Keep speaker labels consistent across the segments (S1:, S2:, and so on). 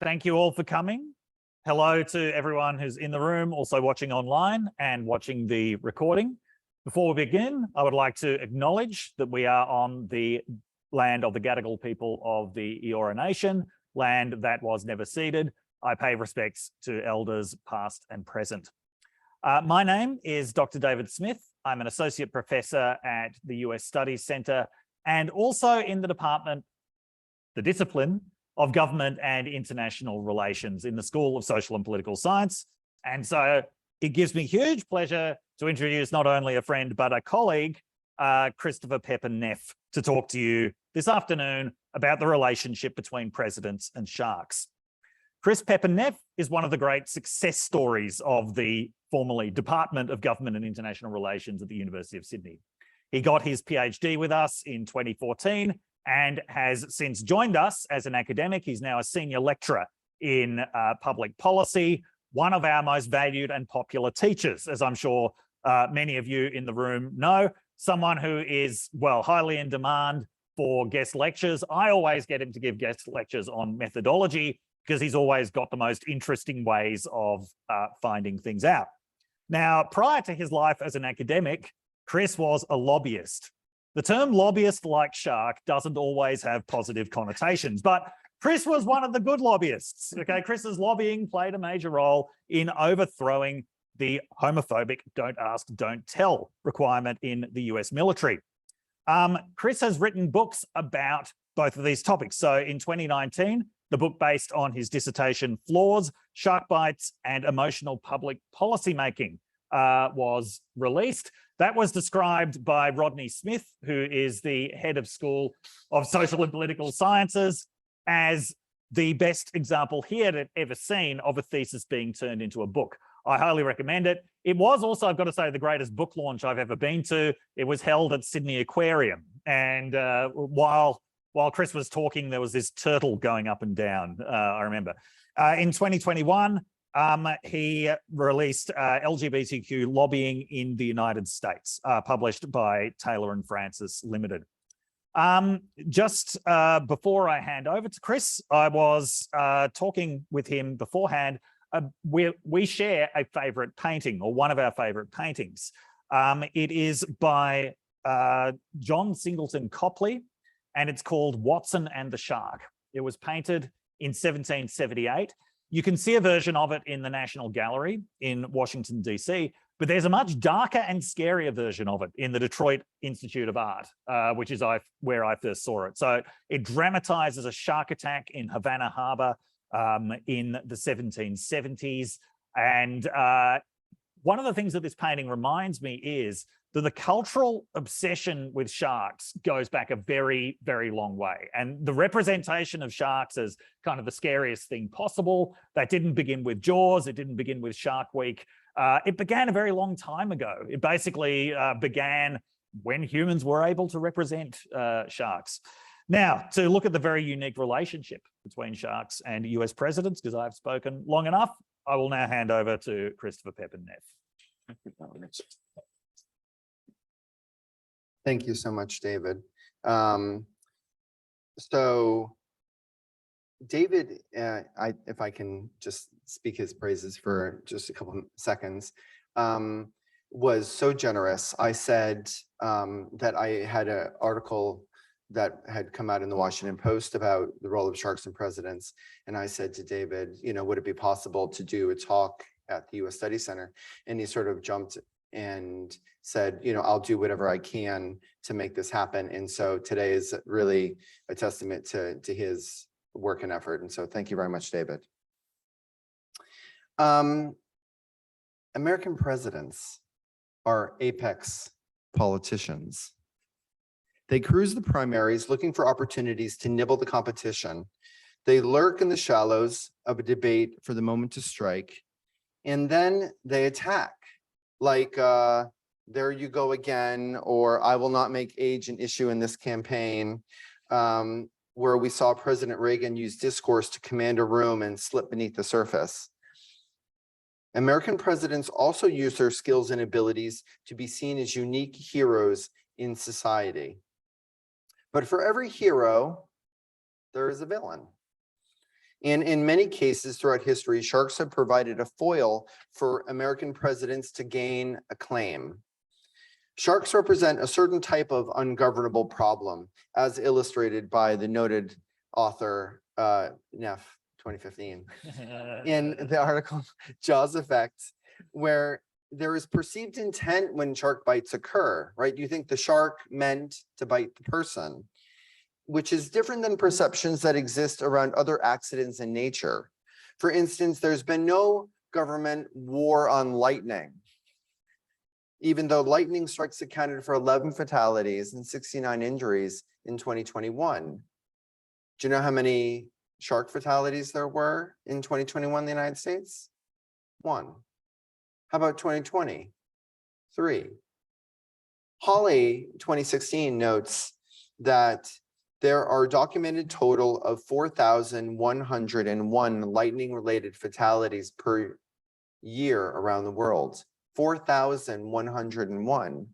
S1: Thank you all for coming. Hello to everyone who's in the room, also watching online and watching the recording. Before we begin, I would like to acknowledge that we are on the land of the Gadigal people of the Eora Nation, land that was never ceded. I pay respects to elders past and present. My name is Dr. David Smith. I'm an associate professor at the US Studies Centre and also in the discipline of Government and International Relations in the School of Social and Political Science. And so it gives me huge pleasure to introduce not only a friend, but a colleague, Christopher Pepin-Neff, to talk to you this afternoon about the relationship between presidents and sharks. Chris Pepin-Neff is one of the great success stories of the formerly Department of Government and International Relations at the University of Sydney. He got his PhD with us in 2014 and has since joined us as an academic. He's now a senior lecturer in public policy, one of our most valued and popular teachers, as I'm sure many of you in the room know, someone who is, well, highly in demand for guest lectures. I always get him to give guest lectures on methodology because he's always got the most interesting ways of finding things out. Now, prior to his life as an academic, Chris was a lobbyist. The term lobbyist like shark doesn't always have positive connotations, but Chris was one of the good lobbyists. Okay, Chris's lobbying played a major role in overthrowing the homophobic don't ask, don't tell requirement in the US military. Chris has written books about both of these topics. So in 2019, the book based on his dissertation, Flaws, Shark Bites and Emotional Public Policymaking, was released. That was described by Rodney Smith, who is the head of School of Social and Political Sciences, as the best example he had ever seen of a thesis being turned into a book. I highly recommend it. It was also, I've got to say, the greatest book launch I've ever been to. It was held at Sydney Aquarium. And while Chris was talking, there was this turtle going up and down, I remember. In 2021, he released LGBTQ Lobbying in the United States, published by Taylor and Francis Limited. Just before I hand over to Chris, I was talking with him beforehand. We share a favourite painting, or one of our favourite paintings. It is by John Singleton Copley, and it's called Watson and the Shark. It was painted in 1778. You can see a version of it in the National Gallery in Washington, DC, but there's a much darker and scarier version of it in the Detroit Institute of Art, which is where I first saw it. So it dramatizes a shark attack in Havana Harbor in the 1770s. And one of the things that this painting reminds me is that the cultural obsession with sharks goes back a very, very long way. And the representation of sharks as kind of the scariest thing possible, that didn't begin with Jaws, it didn't begin with Shark Week. It began a very long time ago. It basically began when humans were able to represent sharks. Now, to look at the very unique relationship between sharks and US presidents, because I've spoken long enough, I will now hand over to Christopher Pepin-Neff.
S2: Thank you so much, David. So David, if I can just speak his praises for just a couple of seconds, was so generous. I said that I had an article that had come out in the Washington Post about the role of sharks and presidents. And I said to David, you know, would it be possible to do a talk at the US Study Center? And he sort of jumped and said, you know, I'll do whatever I can to make this happen. And so today is really a testament to his work and effort. And so thank you very much, David. American presidents are apex politicians. They cruise the primaries looking for opportunities to nibble the competition. They lurk in the shallows of a debate for the moment to strike, and then they attack. Like, there you go again, or I will not make age an issue in this campaign, where we saw President Reagan use discourse to command a room and slip beneath the surface. American presidents also use their skills and abilities to be seen as unique heroes in society. But for every hero, there is a villain. And in many cases throughout history, sharks have provided a foil for American presidents to gain acclaim. Sharks represent a certain type of ungovernable problem, as illustrated by the noted author Neff 2015 in the article Jaws Effect, where there is perceived intent when shark bites occur, right? You think the shark meant to bite the person, which is different than perceptions that exist around other accidents in nature. For instance, there's been no government war on lightning, even though lightning strikes accounted for 11 fatalities and 69 injuries in 2021. Do you know how many shark fatalities there were in 2021 in the United States? 1. How about 2020? 3. Holly 2016 notes that there are documented total of 4,101 lightning-related fatalities per year around the world. 4,101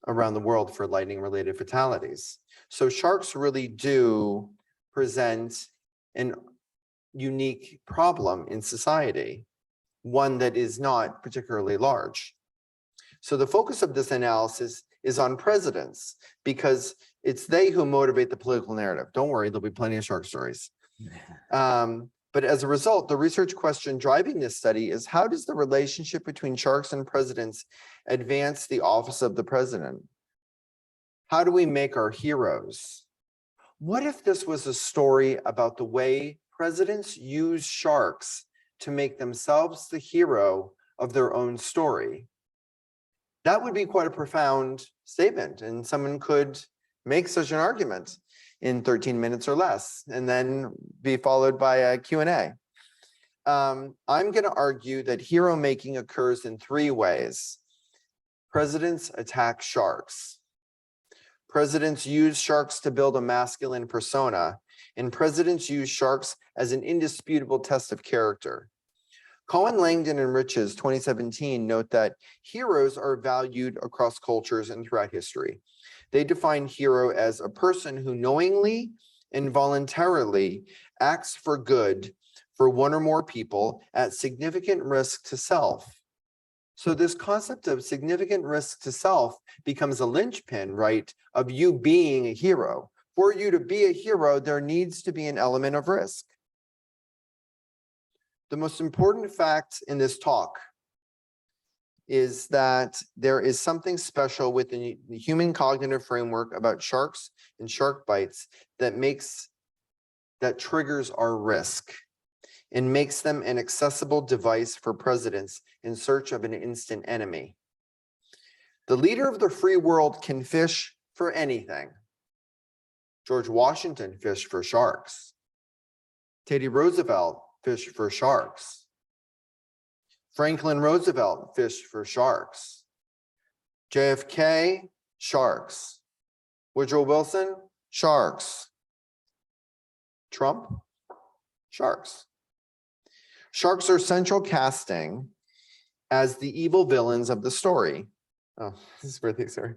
S2: around the world for lightning-related fatalities. So sharks really do present an unique problem in society, one that is not particularly large. So the focus of this analysis is on presidents, because it's they who motivate the political narrative. Don't worry, there'll be plenty of shark stories. But as a result, the research question driving this study is, how does the relationship between sharks and presidents advance the office of the president? How do we make our heroes? What if this was a story about the way presidents use sharks to make themselves the hero of their own story? That would be quite a profound statement, and someone could make such an argument in 13 minutes or less, and then be followed by a Q&A. I'm going to argue that hero making occurs in 3 ways. Presidents attack sharks. Presidents use sharks to build a masculine persona, and presidents use sharks as an indisputable test of character. Cohen, Langdon, and Riches 2017 note that heroes are valued across cultures and throughout history. They define hero as a person who knowingly and voluntarily acts for good for one or more people at significant risk to self. So this concept of significant risk to self becomes a linchpin, right, of you being a hero. For you to be a hero, there needs to be an element of risk. The most important fact in this talk is that there is something special within the human cognitive framework about sharks and shark bites that triggers our risk and makes them an accessible device for presidents in search of an instant enemy. The leader of the free world can fish for anything. George Washington fished for sharks. Teddy Roosevelt fished for sharks. Franklin Roosevelt fished for sharks. JFK, sharks. Woodrow Wilson, sharks. Trump, sharks. Sharks are central casting as the evil villains of the story. Oh, this is really sorry.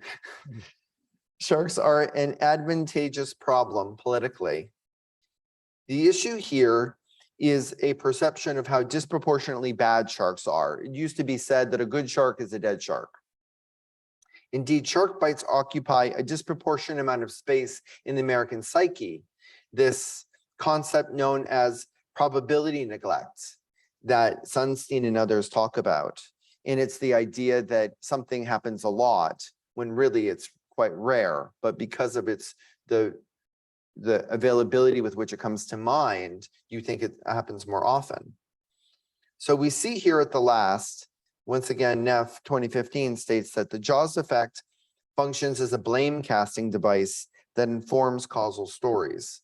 S2: Sharks are an advantageous problem politically. The issue here is a perception of how disproportionately bad sharks are. It used to be said that a good shark is a dead shark. Indeed, shark bites occupy a disproportionate amount of space in the American psyche. This concept known as probability neglect that Sunstein and others talk about. And it's the idea that something happens a lot when really it's quite rare, but because of the availability with which it comes to mind, you think it happens more often. So we see here at the last, once again, Neff 2015 states that the Jaws effect functions as a blame casting device that informs causal stories.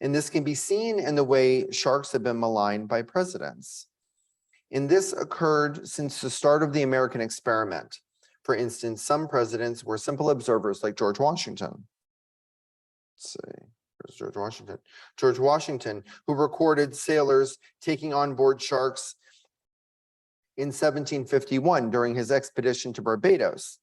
S2: And this can be seen in the way sharks have been maligned by presidents. And this occurred since the start of the American experiment. For instance, some presidents were simple observers like George Washington. Let's see, where's George Washington? George Washington, who recorded sailors taking on board sharks in 1751 during his expedition to Barbados.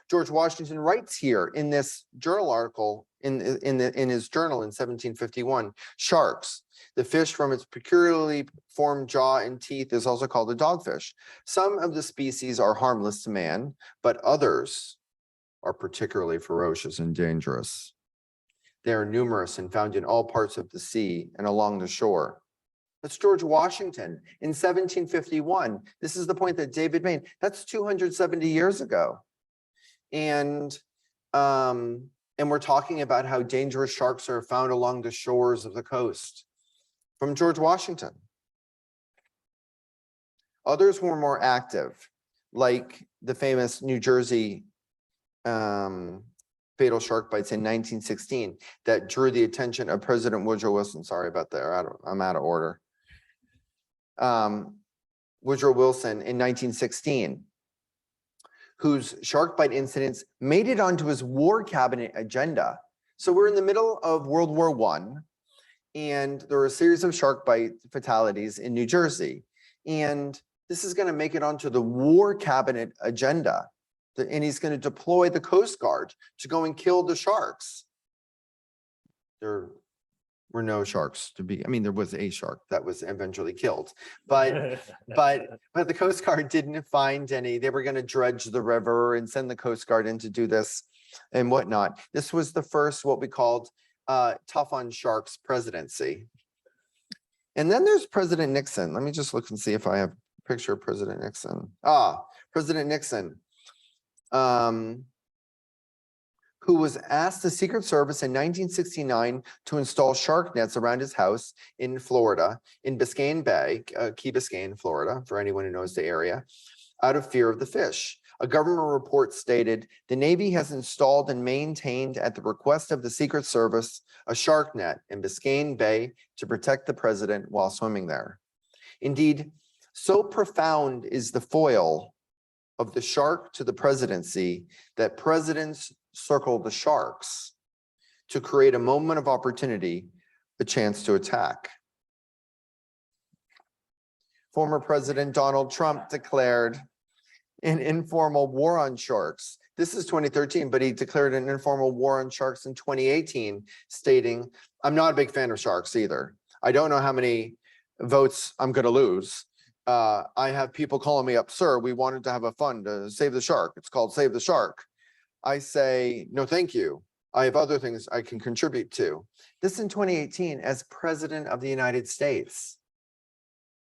S2: George Washington writes here in this journal article in his journal in 1751. Sharks, the fish from its peculiarly formed jaw and teeth, is also called a dogfish. Some of the species are harmless to man, but others are particularly ferocious and dangerous. They are numerous and found in all parts of the sea and along the shore. That's George Washington in 1751. This is the point that David made. That's 270 years ago. And we're talking about how dangerous sharks are found along the shores of the coast from George Washington. Others were more active, like the famous New Jersey fatal shark bites in 1916 that drew the attention of President Woodrow Wilson. Sorry about that. I'm out of order. Woodrow Wilson in 1916, whose shark bite incidents made it onto his war cabinet agenda. So we're in the middle of World War I, and there were a series of shark bite fatalities in New Jersey. And this is going to make it onto the war cabinet agenda. And he's going to deploy the Coast Guard to go and kill the sharks. There were no sharks to be, I mean, there was a shark that was eventually killed, but the Coast Guard didn't find any. They were going to dredge the river and send the Coast Guard in to do this and whatnot. This was the first, what we called tough on sharks presidency. And then there's President Nixon. Let me just look and see if I have a picture of President Nixon. President Nixon. Who was asked the Secret Service in 1969 to install shark nets around his house in Florida, in Biscayne Bay, Key Biscayne, Florida, for anyone who knows the area, out of fear of the fish. A government report stated, the Navy has installed and maintained at the request of the Secret Service a shark net in Biscayne Bay to protect the president while swimming there. Indeed, so profound is the foil of the shark to the presidency that presidents circle the sharks to create a moment of opportunity, a chance to attack. Former President Donald Trump declared an informal war on sharks. This is 2013, but he declared an informal war on sharks in 2018, stating, I'm not a big fan of sharks either. I don't know how many votes I'm going to lose. I have people calling me up, sir, we wanted to have a fund to save the shark. It's called Save the Shark. I say, no, thank you. I have other things I can contribute to. This in 2018 as President of the United States,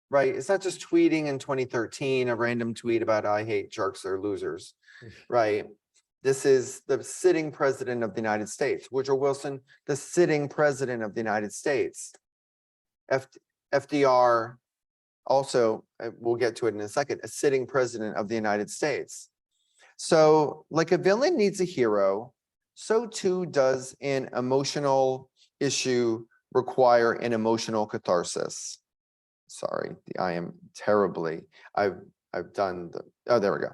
S2: right? It's not just tweeting in 2013, a random tweet about I hate sharks, they're losers, right? This is the sitting President of the United States. Woodrow Wilson, the sitting President of the United States. FDR, also, we'll get to it in a second, a sitting President of the United States. So like a villain needs a hero, so too does an emotional issue require an emotional catharsis. Sorry, I am terribly, I've done the, oh, there we go.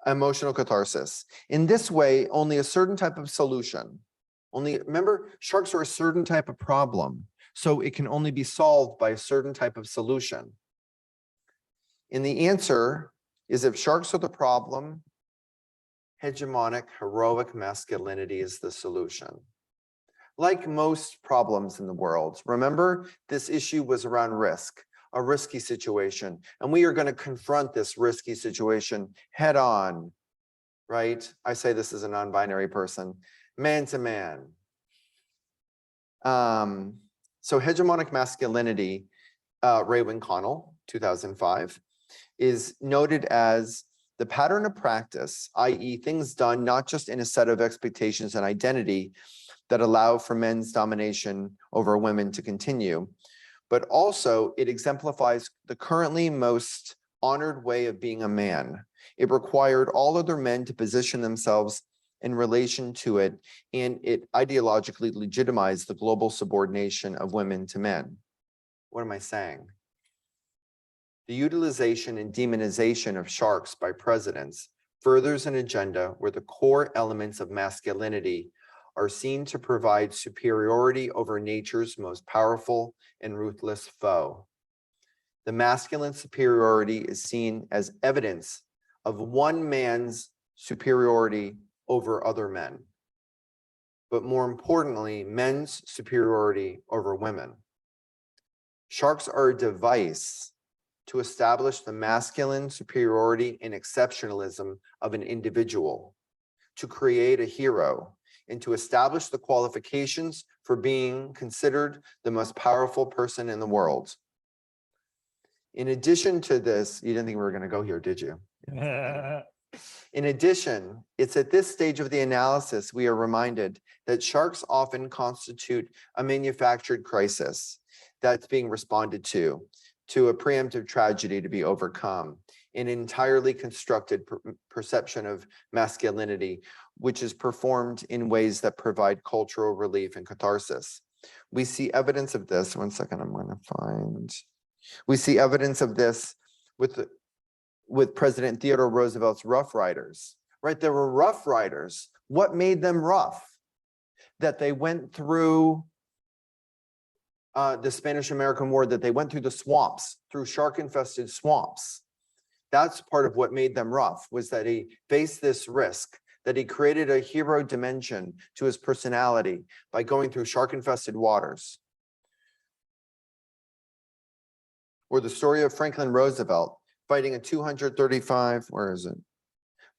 S2: Emotional catharsis. In this way, only a certain type of solution, remember, sharks are a certain type of problem, so it can only be solved by a certain type of solution. And the answer is, if sharks are the problem, hegemonic, heroic masculinity is the solution. Like most problems in the world, remember, this issue was around risk, a risky situation, and we are going to confront this risky situation head on, right? I say this as a non-binary person, man to man. So hegemonic masculinity, Ray Winconnell, 2005, is noted as the pattern of practice, i.e. things done not just in a set of expectations and identity that allow for men's domination over women to continue, but also it exemplifies the currently most honored way of being a man. It required all other men to position themselves in relation to it, and it ideologically legitimized the global subordination of women to men. What am I saying? The utilization and demonization of sharks by presidents furthers an agenda where the core elements of masculinity are seen to provide superiority over nature's most powerful and ruthless foe. The masculine superiority is seen as evidence of one man's superiority over other men. but more importantly, men's superiority over women. Sharks are a device to establish the masculine superiority and exceptionalism of an individual, to create a hero, and to establish the qualifications for being considered the most powerful person in the world. In addition to this, you didn't think we were going to go here, did you? In addition, it's at this stage of the analysis we are reminded that sharks often constitute a manufactured crisis that's being responded to a preemptive tragedy to be overcome, an entirely constructed perception of masculinity, which is performed in ways that provide cultural relief and catharsis. We see evidence of this. One second, I'm going to find. We see evidence of this with President Theodore Roosevelt's Rough Riders, right? There were Rough Riders. What made them rough? That they went through the Spanish-American War, that they went through the swamps, through shark-infested swamps. That's part of what made them rough, was that he faced this risk, that he created a hero dimension to his personality by going through shark-infested waters. Or the story of Franklin Roosevelt fighting a 235, where is it?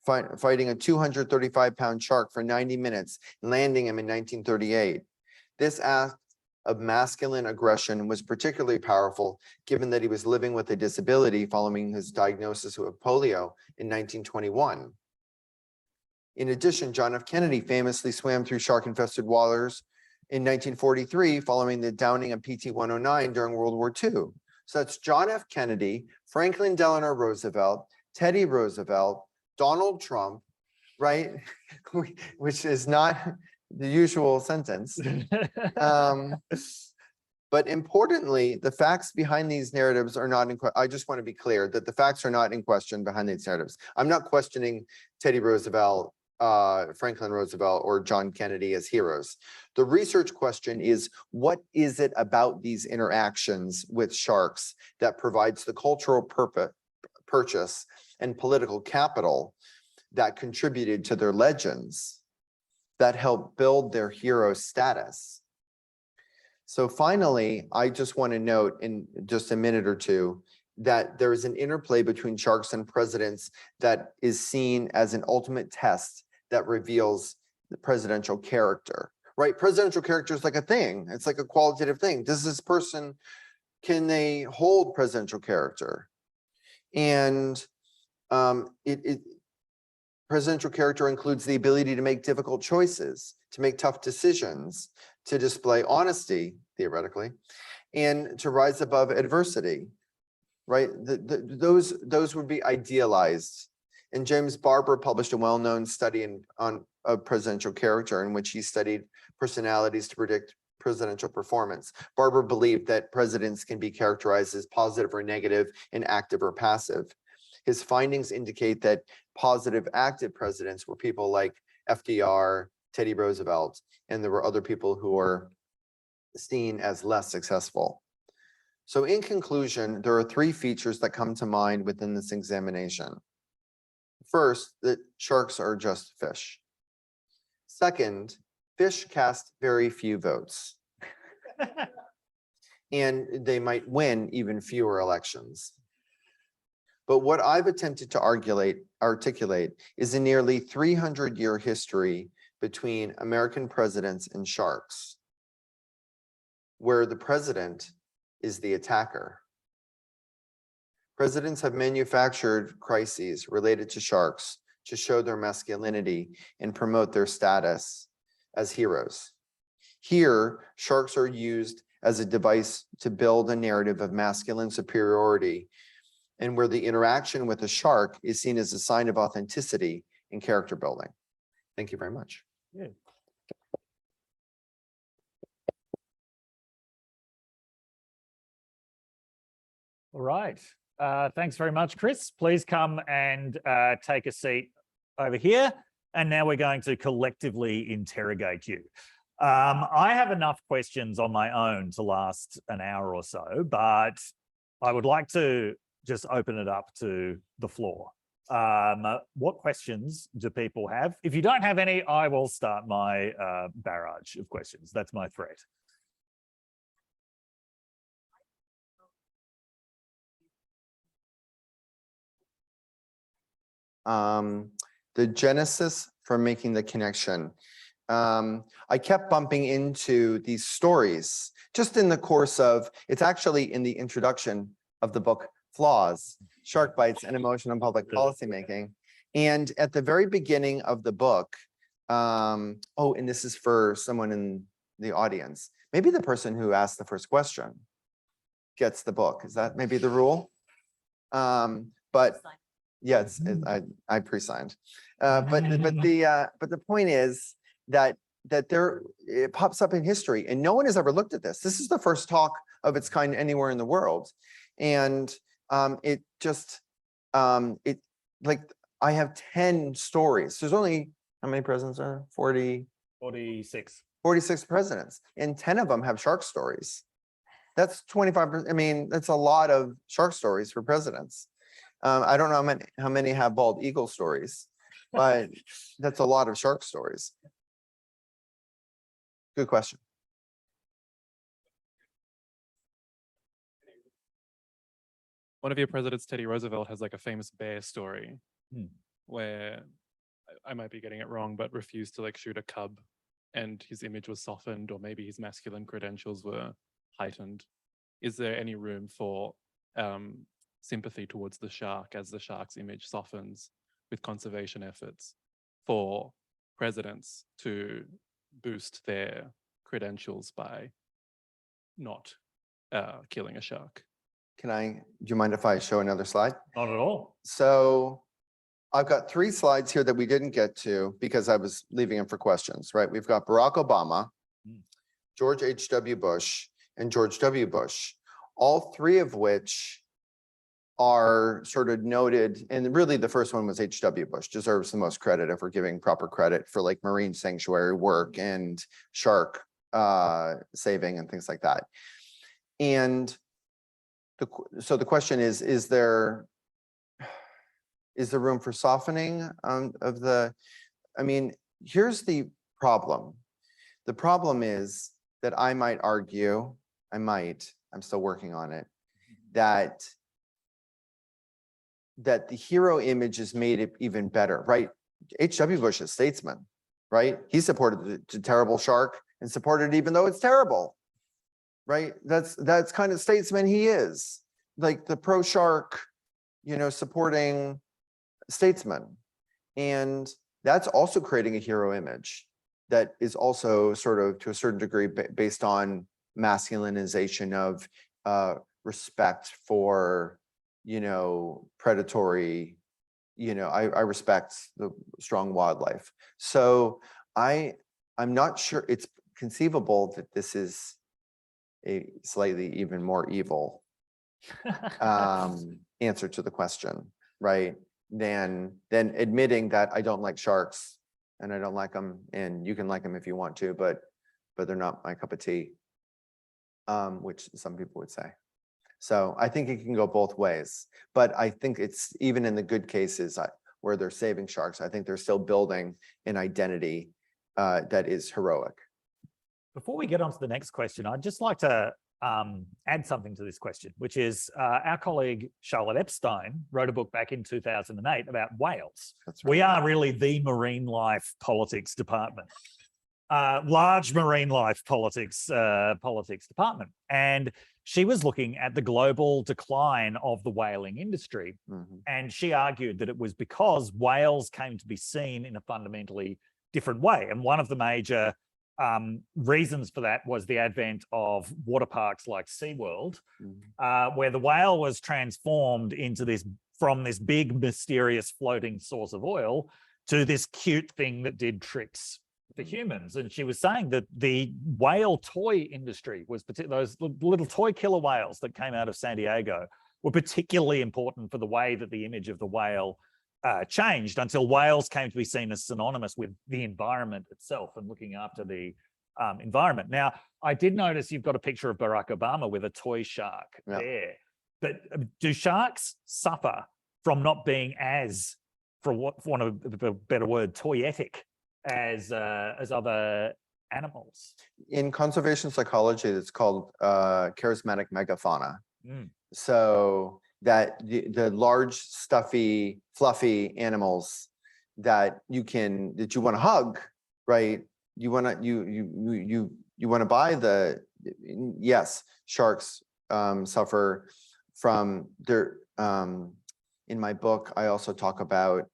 S2: Fighting a 235-pound shark for 90 minutes, landing him in 1938. This act of masculine aggression was particularly powerful, given that he was living with a disability following his diagnosis of polio in 1921. In addition, John F. Kennedy famously swam through shark-infested waters in 1943 following the downing of PT-109 during World War II. So that's John F. Kennedy, Franklin Delano Roosevelt, Teddy Roosevelt, Donald Trump, right? Which is not the usual sentence. But importantly, the facts behind these narratives are not in question. I just want to be clear that the facts are not in question behind these narratives. I'm not questioning Teddy Roosevelt, Franklin Roosevelt, or John Kennedy as heroes. The research question is, what is it about these interactions with sharks that provides the cultural purchase and political capital that contributed to their legends, that helped build their hero status? So finally, I just want to note in just a minute or two that there is an interplay between sharks and presidents that is seen as an ultimate test that reveals the presidential character, right? Presidential character is like a thing. It's like a qualitative thing. Does this person, can they hold presidential character? And presidential character includes the ability to make difficult choices, to make tough decisions, to display honesty, theoretically, and to rise above adversity, right? Those would be idealized. And James Barber published a well-known study on presidential character in which he studied personalities to predict presidential performance. Barber believed that presidents can be characterized as positive or negative and active or passive. His findings indicate that positive active presidents were people like FDR, Teddy Roosevelt, and there were other people who were seen as less successful. So in conclusion, there are three features that come to mind within this examination. First, that sharks are just fish. Second, fish cast very few votes. And they might win even fewer elections. But what I've attempted to articulate is a nearly 300-year history between American presidents and sharks, where the president is the attacker. Presidents have manufactured crises related to sharks to show their masculinity and promote their status as heroes. Here, sharks are used as a device to build a narrative of masculine superiority, and where the interaction with a shark is seen as a sign of authenticity and character building. Thank you very much.
S1: Yeah. All right. Thanks very much, Chris. Please come and take a seat over here. And now we're going to collectively interrogate you. I have enough questions on my own to last an hour or so, but I would like to just open it up to the floor. What questions do people have? If you don't have any, I will start my barrage of questions. That's my threat.
S2: The genesis for making the connection. I kept bumping into these stories just in the course of, it's actually in the introduction of the book, Flaws, Shark Bites and Emotion and Public Policymaking. And at the very beginning of the book, and this is for someone in the audience, maybe the person who asked the first question gets the book. Is that maybe the rule? But yeah, I pre-signed. But the point is that it pops up in history and no one has ever looked at this. This is the first talk of its kind anywhere in the world. And it like I have 10 stories. There's only, how many presidents are there?
S1: 46.
S2: 46 presidents, and 10 of them have shark stories. That's 25%. I mean, that's a lot of shark stories for presidents. I don't know how many have bald eagle stories, but that's a lot of shark stories. Good question.
S3: One of your presidents, Teddy Roosevelt, has like a famous bear story where, I might be getting it wrong, but refused to like shoot a cub and his image was softened, or maybe his masculine credentials were heightened. Is there any room for sympathy towards the shark as the shark's image softens with conservation efforts for presidents to boost their credentials by not killing a shark?
S2: Do you mind if I show another slide?
S1: Not at all.
S2: So I've got 3 slides here that we didn't get to because I was leaving them for questions, right? We've got Barack Obama, George H.W. Bush, and George W. Bush, all 3 of which are sort of noted, and really the first one was H.W. Bush, deserves the most credit if we're giving proper credit for like marine sanctuary work and shark saving and things like that. And so the question is there room for softening of the, I mean, here's the problem. The problem is that I might argue, I'm still working on it, that the hero image has made it even better, right? H.W. Bush is statesman, right? He supported the terrible shark and supported it even though it's terrible, right? That's kind of statesman he is, like the pro-shark, supporting statesman. And that's also creating a hero image that is also sort of to a certain degree based on masculinization of respect for, predatory, I respect the strong wildlife. So I'm not sure it's conceivable that this is a slightly even more evil answer to the question, right? Than admitting that I don't like sharks and I don't like them, and you can like them if you want to, but they're not my cup of tea, which some people would say. So I think it can go both ways, but I think it's even in the good cases where they're saving sharks, I think they're still building an identity that is heroic.
S1: Before we get on to the next question, I'd just like to add something to this question, which is our colleague Charlotte Epstein wrote a book back in 2008 about whales.
S2: That's right.
S1: We are really the marine life politics department, large marine life politics department. And she was looking at the global decline of the whaling industry. And she argued that it was because whales came to be seen in a fundamentally different way. And one of the major reasons for that was the advent of water parks like SeaWorld, where the whale was transformed into from this big, mysterious floating source of oil to this cute thing that did tricks for humans. And she was saying that the whale toy industry was those little toy killer whales that came out of San Diego were particularly important for the way that the image of the whale changed, until whales came to be seen as synonymous with the environment itself and looking after the environment. Now, I did notice you've got a picture of Barack Obama with a toy shark there. But do sharks suffer from not being as for want of a better word, toyetic as other animals.
S2: In conservation psychology, it's called charismatic megafauna. So that the large, stuffy, fluffy animals that you want to hug, right? You want to buy the, yes, sharks suffer from their, in my book, I also talk about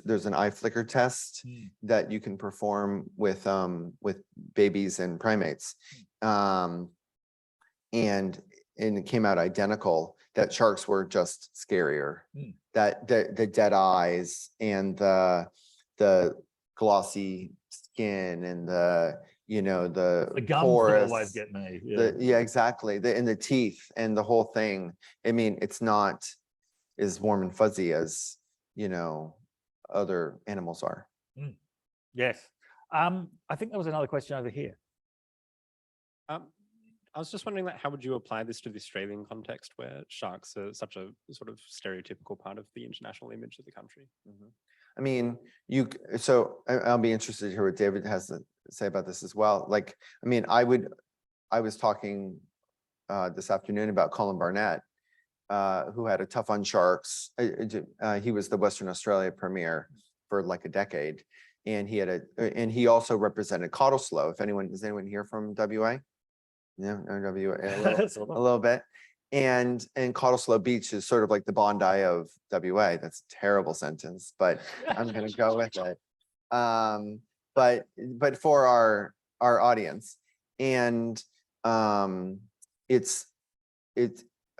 S2: there's an eye flicker test that you can perform with babies and primates. And it came out identical, that sharks were just scarier. That the dead eyes and the glossy skin and the
S1: gums
S2: porous,
S1: always get me.
S2: yeah, exactly. And the teeth and the whole thing. I mean, it's not as warm and fuzzy as other animals are.
S1: Yes. I think there was another question over here.
S4: I was just wondering, how would you apply this to the Australian context, where sharks are such a sort of stereotypical part of the international image of the country?
S2: I mean, so I'll be interested to hear what David has to say about this as well. Like, I mean, I was talking this afternoon about Colin Barnett, who had a tough on sharks. He was the Western Australia premier for like a decade, and he also represented Cottesloe. Does anyone hear from WA? Yeah, WA a little bit. And Cottesloe Beach is sort of like the Bondi of WA. That's a terrible sentence, but I'm going to go with it. But for our audience, and it's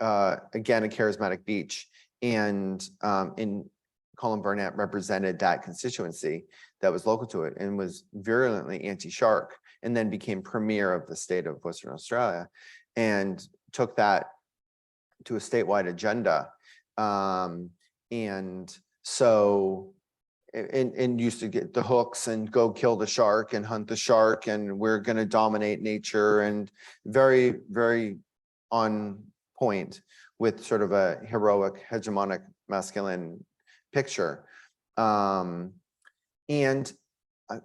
S2: again a charismatic beach, and Colin Barnett represented that constituency that was local to it and was virulently anti-shark, and then became premier of the state of Western Australia, and took that to a statewide agenda. And so, and used to get the hooks and go kill the shark and hunt the shark, and we're going to dominate nature, and very, very on point with sort of a heroic, hegemonic, masculine picture. And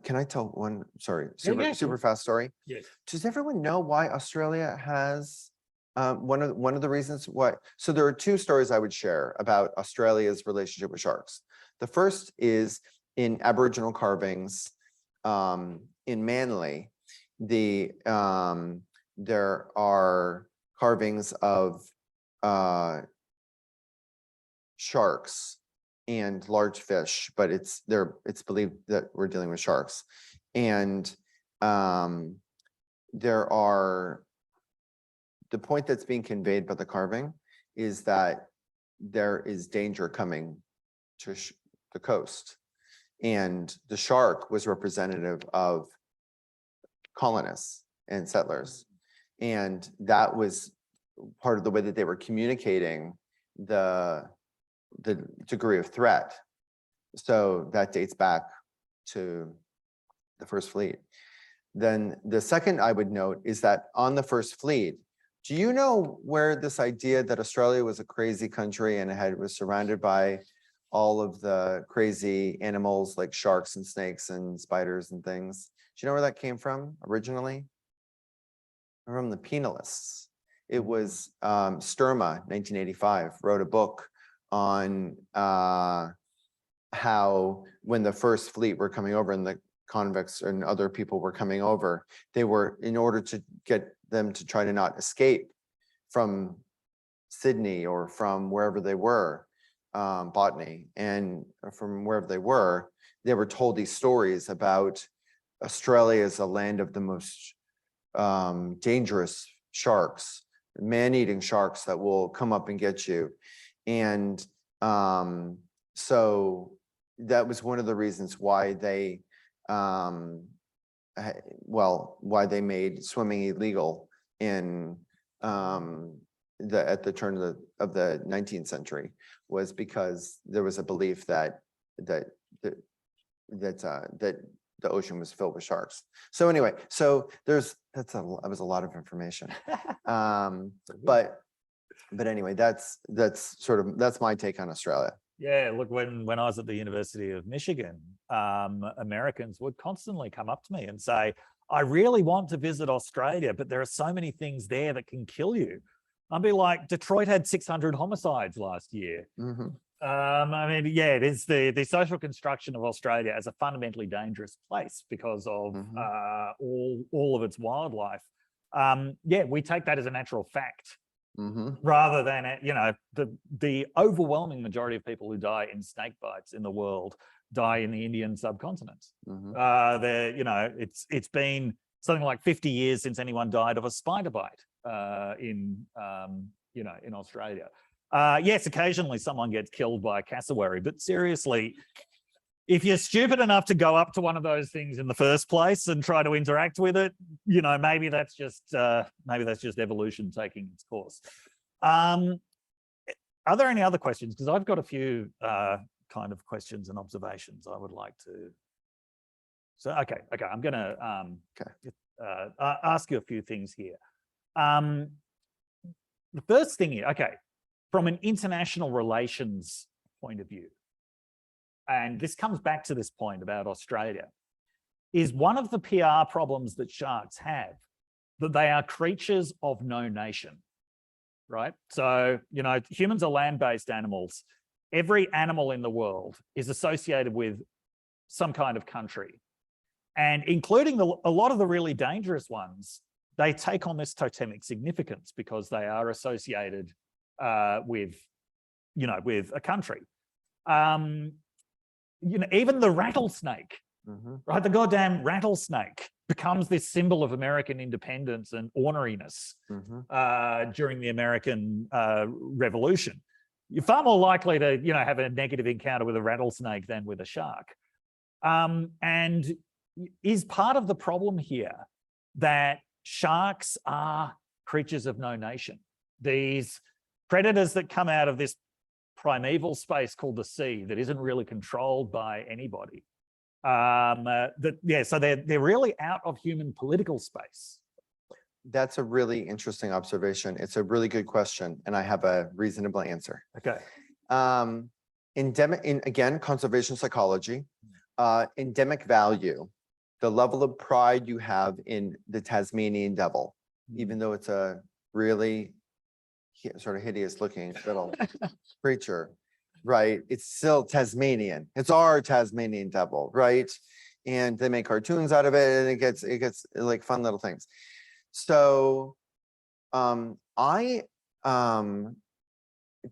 S2: can I tell one, super fast story?
S1: Yes.
S2: Does everyone know why Australia has one of the reasons why? So there are two stories I would share about Australia's relationship with sharks. The first is in Aboriginal carvings in Manly. There are carvings of sharks and large fish, but it's believed that we're dealing with sharks. And the point that's being conveyed by the carving is that there is danger coming to the coast. And the shark was representative of colonists and settlers. And that was part of the way that they were communicating the degree of threat. So that dates back to the First Fleet. Then the second I would note is that on the First Fleet, do you know where this idea that Australia was a crazy country and was surrounded by all of the crazy animals like sharks and snakes and spiders and things? Do you know where that came from originally? From the penalists. It was Sturma, 1985, wrote a book on how when the First Fleet were coming over and the convicts and other people were coming over, they were, in order to get them to try to not escape from Sydney or from wherever they were, Botany, and from wherever they were told these stories about Australia as a land of the most dangerous sharks, man-eating sharks that will come up and get you. And so that was one of the reasons why they why they made swimming illegal in at the turn of the 19th century, was because there was a belief that the ocean was filled with sharks. So anyway, so that was a lot of information. But anyway, that's my take on Australia.
S1: Yeah, look, when I was at the University of Michigan, Americans would constantly come up to me and say, I really want to visit Australia, but there are so many things there that can kill you. I'd be like, Detroit had 600 homicides last year. I mean, yeah, it is the social construction of Australia as a fundamentally dangerous place because of all of its wildlife. Yeah, we take that as a natural fact. Rather than, you know, the overwhelming majority of people who die in snake bites in the world die in the Indian subcontinent. You know, it's been something like 50 years since anyone died of a spider bite in you know, in Australia. Yes, occasionally someone gets killed by a cassowary, but seriously, if you're stupid enough to go up to one of those things in the first place and try to interact with it, you know, maybe that's just evolution taking its course. Are there any other questions? Because I've got a few kind of questions and observations I would like to. So okay, I'm gonna ask you a few things here. The first thing here, okay, from an international relations point of view, and this comes back to this point about Australia, is one of the PR problems that sharks have that they are creatures of no nation, right? So, you know, humans are land-based animals. Every animal in the world is associated with some kind of country. And including a lot of the really dangerous ones, they take on this totemic significance because they are associated with, you know, with a country. You know, even the rattlesnake, right? The goddamn rattlesnake becomes this symbol of American independence and orneriness during the American Revolution. You're far more likely to, you know, have a negative encounter with a rattlesnake than with a shark. And is part of the problem here that sharks are creatures of no nation? These predators that come out of this primeval space called the sea that isn't really controlled by anybody. So they're really out of human political space.
S2: That's a really interesting observation. It's a really good question, and I have a reasonable answer.
S1: Okay.
S2: Again, conservation psychology, endemic value, the level of pride you have in the Tasmanian devil, even though it's a really sort of hideous looking little creature, right? It's still Tasmanian. It's our Tasmanian devil, right? And they make cartoons out of it, and it gets like fun little things. So I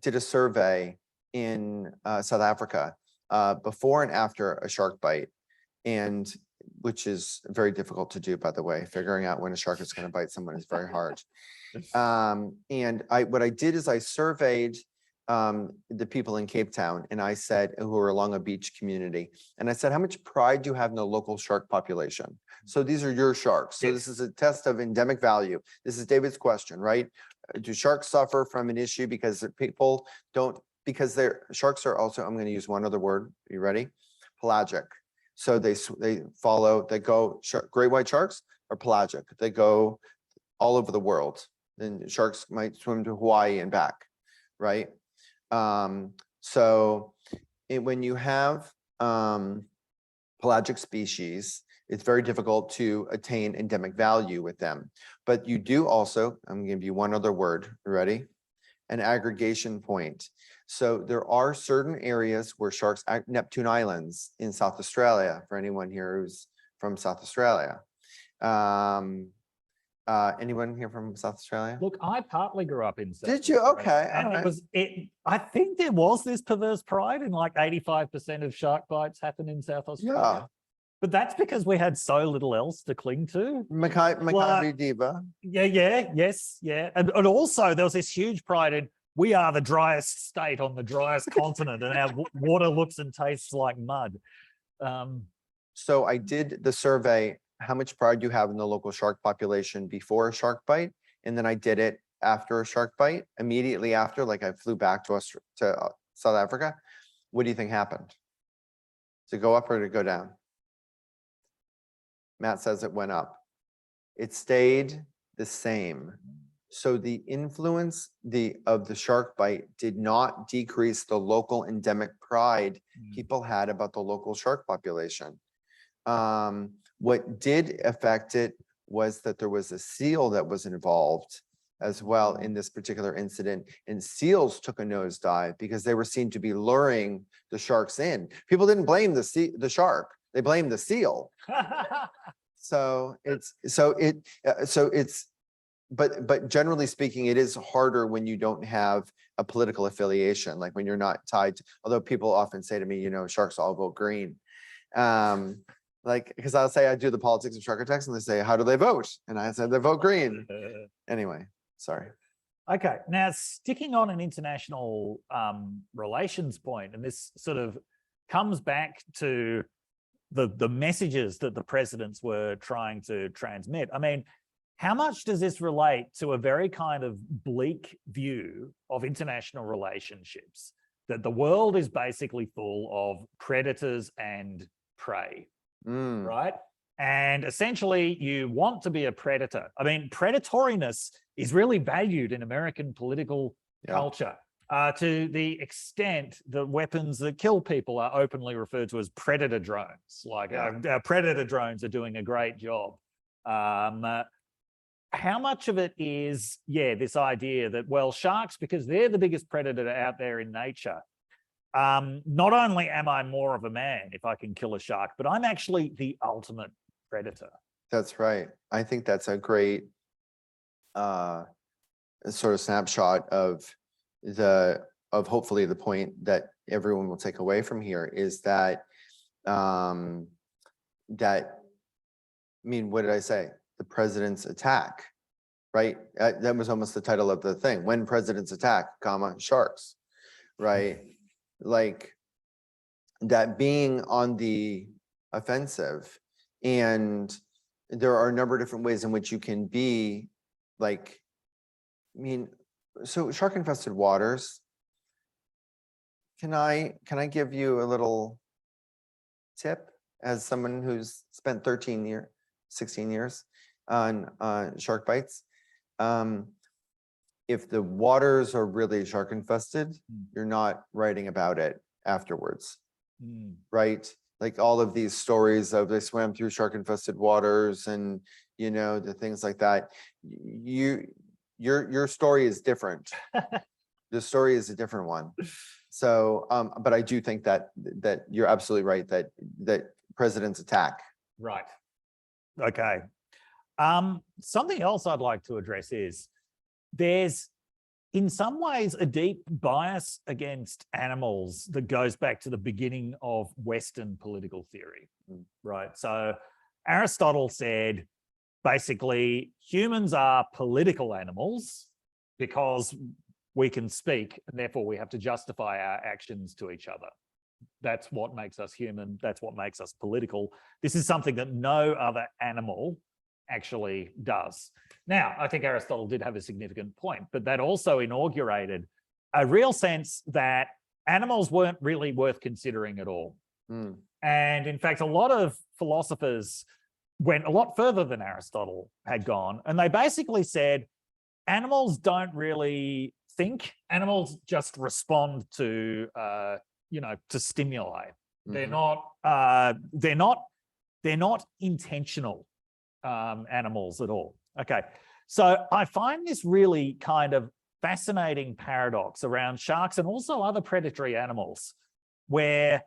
S2: did a survey in South Africa before and after a shark bite, and which is very difficult to do, by the way. Figuring out when a shark is going to bite someone is very hard. And what I did is I surveyed the people in Cape Town, and I said, who are along a beach community, and I said, how much pride do you have in the local shark population? So these are your sharks. So this is a test of endemic value. This is David's question, right? Do sharks suffer from an issue because people don't, because sharks are also, I'm going to use one other word. Are you ready? Pelagic. So they go, great white sharks are pelagic. They go all over the world. Then sharks might swim to Hawaii and back, right? When you have pelagic species, it's very difficult to attain endemic value with them. But you do also, I'm going to give you one other word, ready? An aggregation point. So there are certain areas where sharks, Neptune Islands in South Australia, for anyone here who's from South Australia. Anyone here from South Australia?
S1: Look, I partly grew up in South
S2: Did you?
S1: Australia,
S2: Okay.
S1: And I think there was this perverse pride in like 85% of shark bites happen in South Australia.
S2: Yeah.
S1: But that's because we had so little else to cling to.
S2: Maccabi Diva.
S1: Yeah. And also there was this huge pride in, we are the driest state on the driest continent, and our water looks and tastes like mud.
S2: So I did the survey, how much pride do you have in the local shark population before a shark bite? And then I did it after a shark bite, immediately after, like I flew back to South Africa. What do you think happened? To go up or to go down? Matt says it went up. It stayed the same. So the influence of the shark bite did not decrease the local endemic pride people had about the local shark population. What did affect it was that there was a seal that was involved as well in this particular incident, and seals took a nosedive because they were seen to be luring the sharks in. People didn't blame the shark; they blamed the seal. But generally speaking, it is harder when you don't have a political affiliation, like when you're not tied to, although people often say to me, you know, sharks all vote green. Like, because I'll say I do the politics of shark attacks and they say, how do they vote? And I said, they vote green. Anyway, sorry.
S1: Okay, now sticking on an international relations point, and this sort of comes back to the messages that the presidents were trying to transmit. I mean, how much does this relate to a very kind of bleak view of international relationships, that the world is basically full of predators and prey, right? And essentially you want to be a predator. I mean, predatoriness is really valued in American political culture to the extent that weapons that kill people are openly referred to as predator drones. Like our predator drones are doing a great job. How much of it is, this idea that, well, sharks, because they're the biggest predator out there in nature, not only am I more of a man if I can kill a shark, but I'm actually the ultimate predator.
S2: That's right. I think that's a great sort of snapshot of hopefully the point that everyone will take away from here is that what did I say? The president's attack, right? That was almost the title of the thing. When presidents attack, sharks, right? Like that being on the offensive. And there are a number of different ways in which you can be like, so shark infested waters. Can I give you a little tip as someone who's spent 16 years on shark bites? If the waters are really shark infested, you're not writing about it afterwards, right? Like all of these stories of they swam through shark infested waters and, you know, the things like that. Your story is different. The story is a different one. So, but I do think that you're absolutely right that presidents attack.
S1: Right. Okay. Something else I'd like to address is there's in some ways a deep bias against animals that goes back to the beginning of Western political theory, right? So Aristotle said, basically, humans are political animals because we can speak and therefore we have to justify our actions to each other. That's what makes us human. That's what makes us political. This is something that no other animal actually does. Now, I think Aristotle did have a significant point, but that also inaugurated a real sense that animals weren't really worth considering at all. And in fact, a lot of philosophers went a lot further than Aristotle had gone, and they basically said animals don't really think. Animals just respond to to stimuli. They're not intentional animals at all. Okay, so I find this really kind of fascinating paradox around sharks and also other predatory animals, where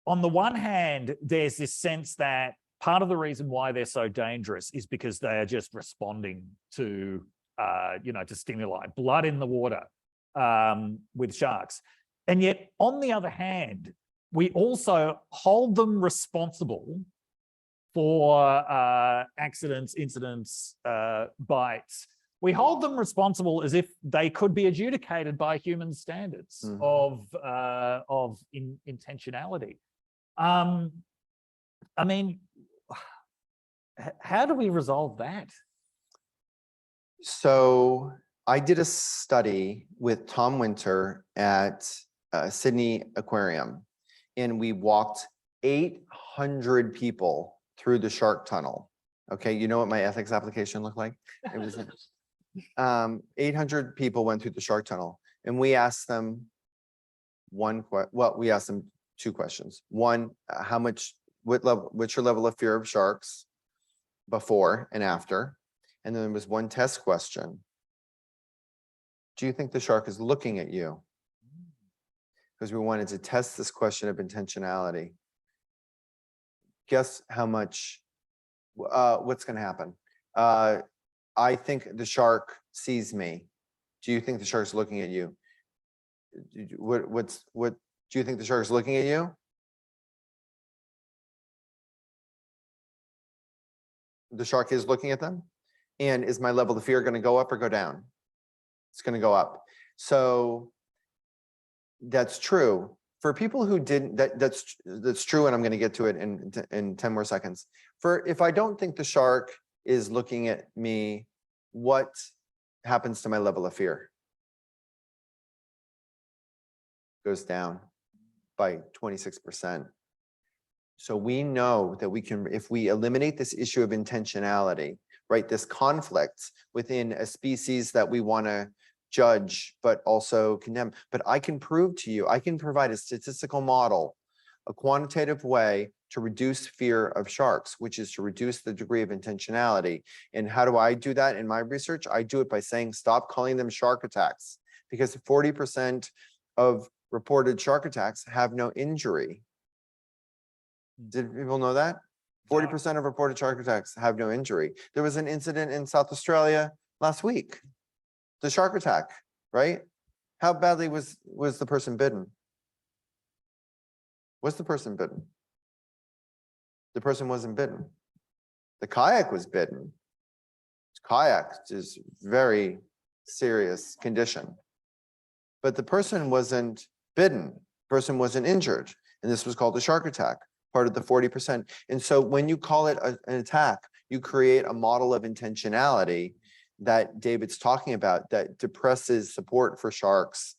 S1: on the one hand, there's this sense that part of the reason why they're so dangerous is because they are just responding to, to stimuli, blood in the water with sharks. And yet, on the other hand, we also hold them responsible for accidents, incidents, bites. We hold them responsible as if they could be adjudicated by human standards of intentionality. I mean, how do we resolve that?
S2: So I did a study with Tom Winter at Sydney Aquarium, and we walked 800 people through the shark tunnel. Okay, you know what my ethics application looked like? It was 800 people went through the shark tunnel, and we asked them we asked them two questions. One, what's your level of fear of sharks before and after? And then there was one test question. Do you think the shark is looking at you? Because we wanted to test this question of intentionality. Guess how much, what's going to happen? I think the shark sees me. Do you think the shark's looking at you? What do you think the shark's looking at you? The shark is looking at them. And is my level of fear going to go up or go down? It's going to go up. So that's true. For people who didn't, that's true, and I'm going to get to it in 10 more seconds. If I don't think the shark is looking at me, what happens to my level of fear? Goes down by 26%. So we know that we can, if we eliminate this issue of intentionality, right, this conflict within a species that we want to judge, but also condemn. But I can prove to you, I can provide a statistical model, a quantitative way to reduce fear of sharks, which is to reduce the degree of intentionality. And how do I do that in my research? I do it by saying, stop calling them shark attacks, because 40% of reported shark attacks have no injury. Did people know that? 40% of reported shark attacks have no injury. There was an incident in South Australia last week. The shark attack, right? How badly was the person bitten? Was the person bitten? The person wasn't bitten. The kayak was bitten. Kayak is very serious condition. But the person wasn't bitten. The person wasn't injured. And this was called a shark attack, part of the 40%. And so when you call it an attack, you create a model of intentionality that David's talking about that depresses support for sharks.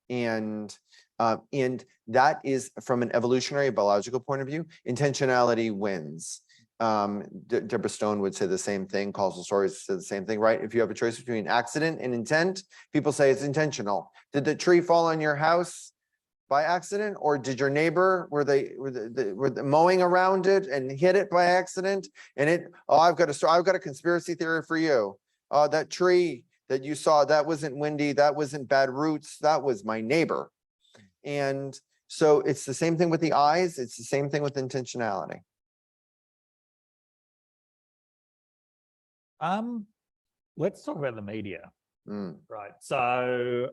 S2: And that is, from an evolutionary biological point of view, intentionality wins. Deborah Stone would say the same thing, causal stories say the same thing, right? If you have a choice between accident and intent, people say it's intentional. Did the tree fall on your house by accident, or did your neighbor, were they mowing around it and hit it by accident? And I've got a conspiracy theory for you. That tree that you saw, that wasn't windy, that wasn't bad roots, that was my neighbor. And so it's the same thing with the eyes, it's the same thing with intentionality.
S1: Let's talk about the media.
S2: Right.
S1: So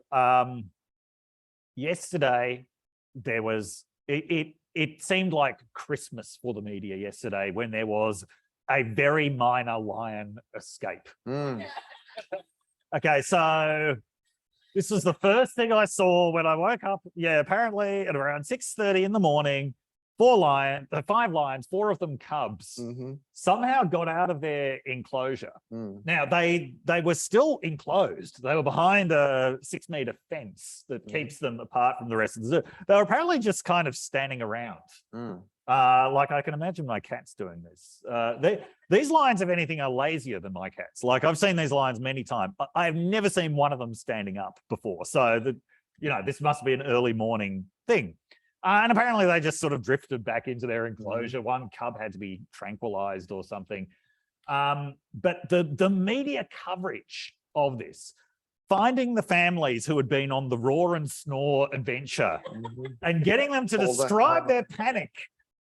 S1: yesterday there was, it seemed like Christmas for the media yesterday when there was a very minor lion escape. Okay, so this was the first thing I saw when I woke up. Yeah, apparently at around 6:30 in the morning, 5 lions, 4 of them cubs, somehow got out of their enclosure. Now they were still enclosed. They were behind a 6-meter fence that keeps them apart from the rest of the zoo. They were apparently just kind of standing around. Like I can imagine my cats doing this. These lions, if anything, are lazier than my cats. Like I've seen these lions many times. I've never seen one of them standing up before. So this must be an early morning thing. And apparently they just sort of drifted back into their enclosure. One cub had to be tranquilized or something. But the media coverage of this, finding the families who had been on the roar and snore adventure and getting them to describe their panic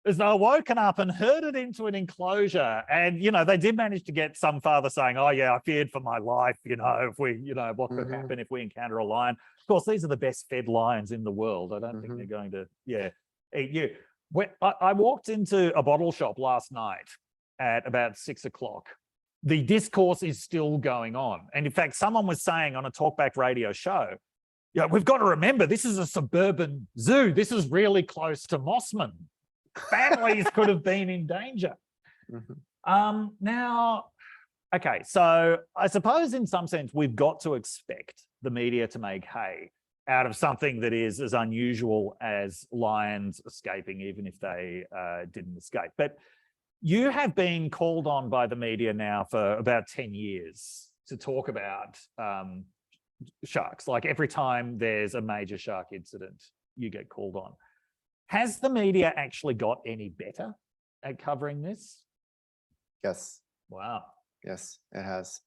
S1: as they were woken up and herded into an enclosure. And, they did manage to get some father saying, oh yeah, I feared for my life, if we, what could happen if we encounter a lion. Of course, these are the best fed lions in the world. I don't think they're going to, eat you. I walked into a bottle shop last night at about 6 o'clock. The discourse is still going on. And in fact, someone was saying on a talkback radio show, we've got to remember, this is a suburban zoo. This is really close to Mossman. Families could have been in danger. Now, okay, so I suppose in some sense, we've got to expect the media to make hay out of something that is as unusual as lions escaping, even if they didn't escape. But you have been called on by the media now for about 10 years to talk about sharks. Like every time there's a major shark incident, you get called on. Has the media actually got any better at covering this?
S2: Yes.
S1: Wow.
S2: Yes, it has.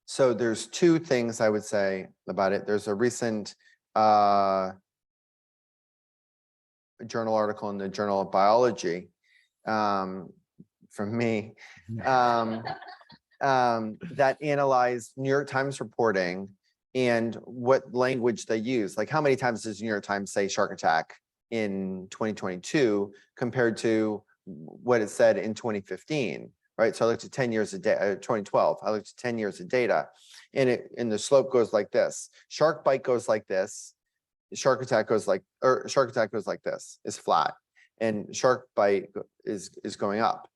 S2: So there's two things I would say about it. There's a recent journal article in the Journal of Biology from me that analyzed New York Times reporting and what language they use. Like how many times does New York Times say shark attack in 2022 compared to what it said in 2015, right? So I looked at 10 years of data, 2012, I looked at 10 years of data, and the slope goes like this. Shark bite goes like this. Shark attack goes like, or shark attack goes like this, is flat, and shark bite is going up.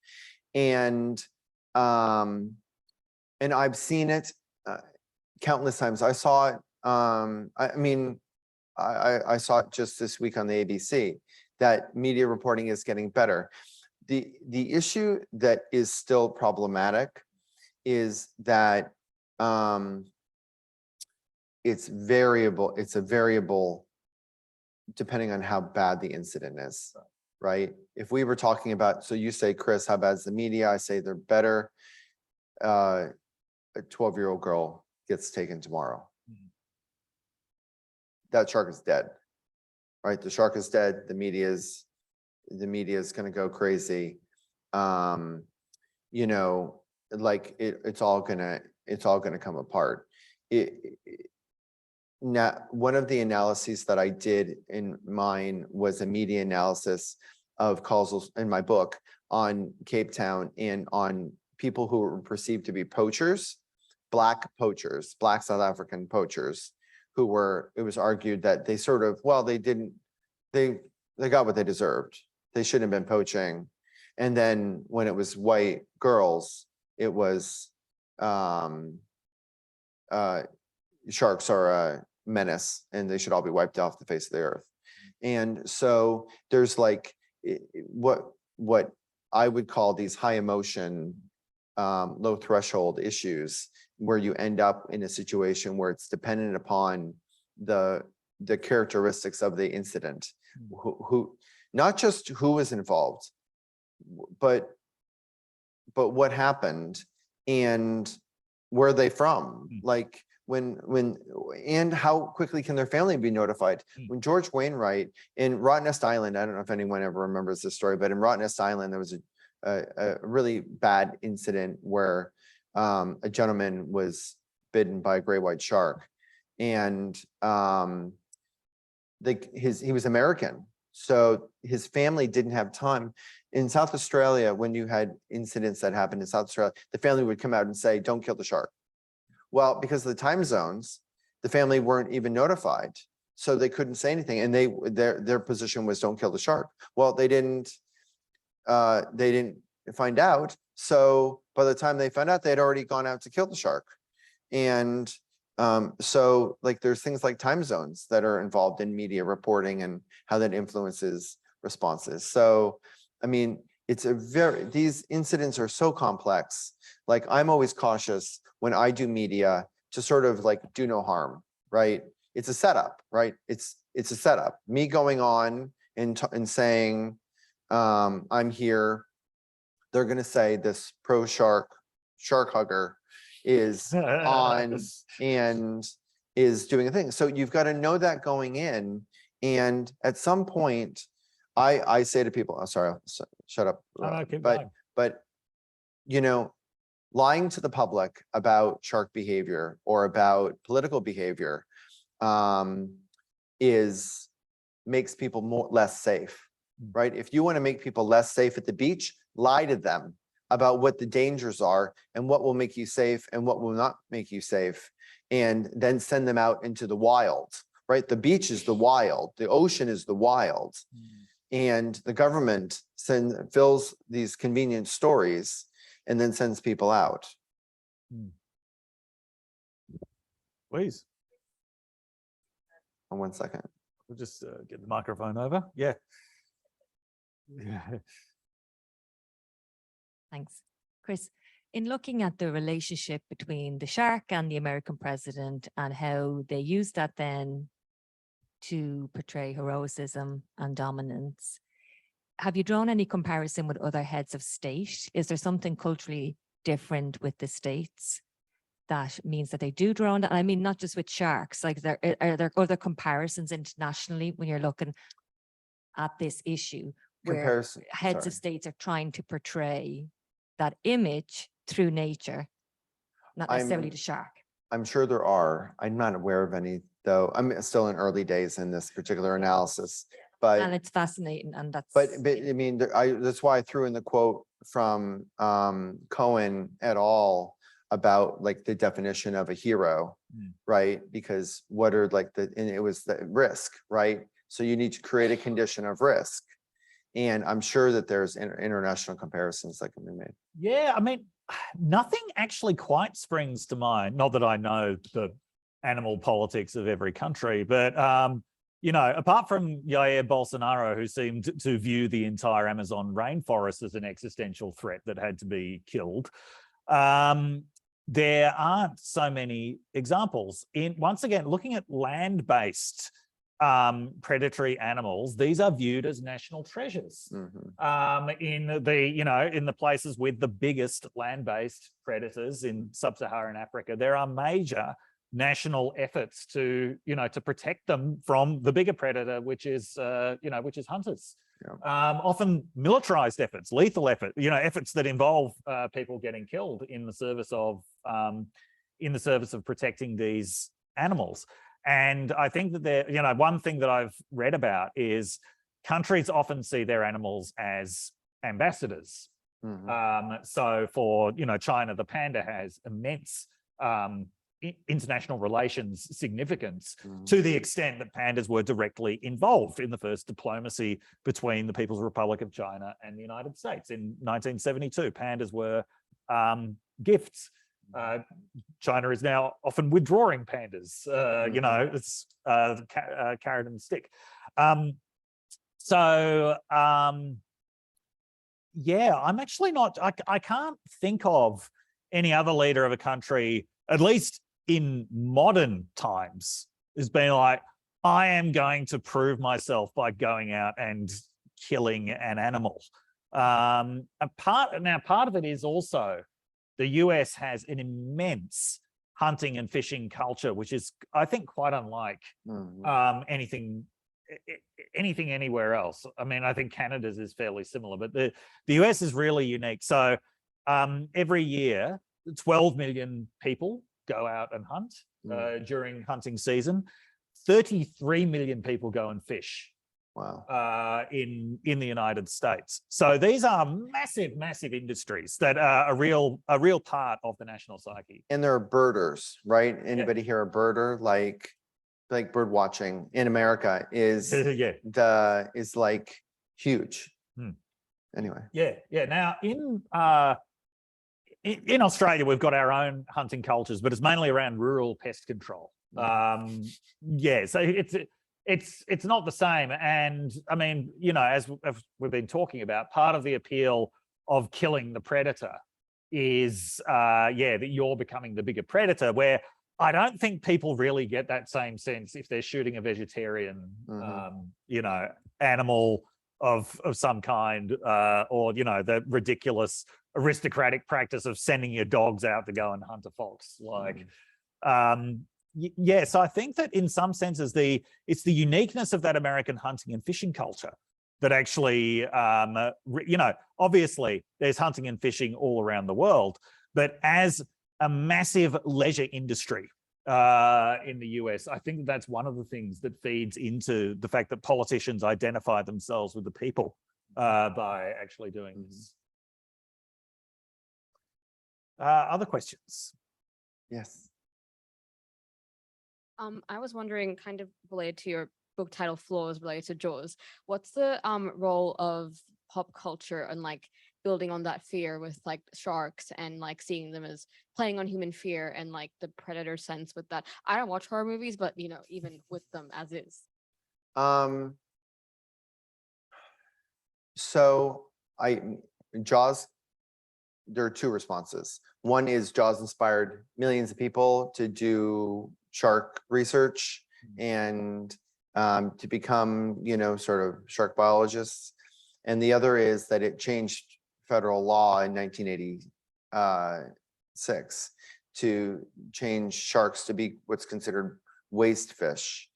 S2: And I've seen it countless times. I saw it, I mean, I saw it just this week on the ABC, that media reporting is getting better. The issue that is still problematic is that it's variable. It's a variable depending on how bad the incident is, right? If we were talking about, so you say, Chris, how bad is the media? I say they're better. A 12-year-old girl gets taken tomorrow. That shark is dead, right? The shark is dead. The media is going to go crazy. You know, like it's all gonna come apart. Now, one of the analyses that I did in mine was a media analysis of calls in my book on Cape Town and on people who were perceived to be poachers, Black poachers, Black South African poachers, who were, it was argued that they sort of, well, they got what they deserved. They shouldn't have been poaching. And then when it was white girls, it was sharks are a menace and they should all be wiped off the face of the earth. And so there's like what I would call these high emotion, low threshold issues where you end up in a situation where it's dependent upon the characteristics of the incident, who not just who was involved, but what happened and where are they from? Like when and how quickly can their family be notified? When George Wainwright in Rottnest Island, I don't know if anyone ever remembers this story, but in Rottnest Island, there was a really bad incident where a gentleman was bitten by a gray white shark, and he was American, so his family didn't have time. In South Australia, when you had incidents that happened in South Australia, the family would come out and say, "Don't kill the shark." Well, because of the time zones, the family weren't even notified, so they couldn't say anything, and their position was, "Don't kill the shark." Well, they didn't find out, so by the time they found out, they had already gone out to kill the shark. And so like there's things like time zones that are involved in media reporting and how that influences responses. So I mean, these incidents are so complex. Like I'm always cautious when I do media to sort of like do no harm, right? It's a setup, right? It's a setup. Me going on and saying, I'm here. They're going to say this pro shark hugger is on and is doing a thing. So you've got to know that going in. And at some point, I say to people, "Oh, sorry, shut up." But you know, lying to the public about shark behavior or about political behavior makes people less safe, right? If you want to make people less safe at the beach, lie to them about what the dangers are and what will make you safe and what will not make you safe, and then send them out into the wild, right? The beach is the wild, the ocean is the wild. And the government fills these convenient stories and then sends people out.
S1: Please.
S2: On 1 second.
S1: We'll just get the microphone over. Yeah.
S5: Thanks. Chris, In looking at the relationship between the shark and the American president and how they use that then to portray heroism and dominance, have you drawn any comparison with other heads of state? Is there something culturally different with the states that means that they do draw on that? I mean, not just with sharks, like are there other comparisons internationally when you're looking at this issue where
S2: Comparison.
S5: heads
S2: Sorry.
S5: of states are trying to portray that image through nature, not necessarily the shark?
S2: I'm sure there are. I'm not aware of any, though. I'm still in early days in this particular analysis, but
S5: And it's fascinating, and that's
S2: But I mean, that's why I threw in the quote from Cohen et al. About like the definition of a hero, right? Because what are like and it was the risk, right? So you need to create a condition of risk. And I'm sure that there's international comparisons that can be made.
S1: Yeah, I mean, nothing actually quite springs to mind. Not that I know the animal politics of every country, but you know, apart from Jair Bolsonaro, who seemed to view the entire Amazon rainforest as an existential threat that had to be killed, there aren't so many examples. Once again, looking at land-based predatory animals, these are viewed as national treasures. In the places with the biggest land-based predators in sub-Saharan Africa, there are major national efforts to protect them from the bigger predator, which is hunters. Yeah. Often militarized efforts, lethal efforts that involve people getting killed in the service of protecting these animals. And I think that one thing that I've read about is countries often see their animals as ambassadors. So for China, the panda has immense international relations significance to the extent that pandas were directly involved in the first diplomacy between the People's Republic of China and the United States. In 1972, pandas were gifts. China is now often withdrawing pandas. It's the carrot and the stick. Yeah, I'm actually not, I can't think of any other leader of a country, at least in modern times, has been like, I am going to prove myself by going out and killing an animal. Part of it is also the US has an immense hunting and fishing culture, which is, I think, quite unlike anything anywhere else. I mean, I think Canada's is fairly similar, but the US is really unique. So every year, 12 million people go out and hunt during hunting season. 33 million people go and fish.
S2: Wow.
S1: In the United States. So these are massive industries that are a real part of the national psyche.
S2: And there are birders, right? Anybody here a birder? Like bird watching in America is is like huge. Anyway.
S1: Yeah. Now in Australia, we've got our own hunting cultures, but it's mainly around rural pest control. So it's not the same. And I mean, as we've been talking about, part of the appeal of killing the predator is, that you're becoming the bigger predator, where I don't think people really get that same sense if they're shooting a vegetarian, animal of some kind, or, the ridiculous aristocratic practice of sending your dogs out to go and hunt a fox. Like, so I think that in some senses, it's the uniqueness of that American hunting and fishing culture that actually, obviously there's hunting and fishing all around the world, but as a massive leisure industry in the US, I think that's one of the things that feeds into the fact that politicians identify themselves with the people by actually doing this. Other questions?
S2: Yes.
S6: I was wondering, kind of related to your book title, Flaws, related to Jaws, what's the role of pop culture and like building on that fear with like sharks and like seeing them as playing on human fear and like the predator sense with that? I don't watch horror movies, but even with them as is.
S2: So Jaws there are two responses. One is Jaws inspired millions of people to do shark research and to become, sort of shark biologists. And the other is that it changed federal law in 1986 to change sharks to be what's considered waste fish,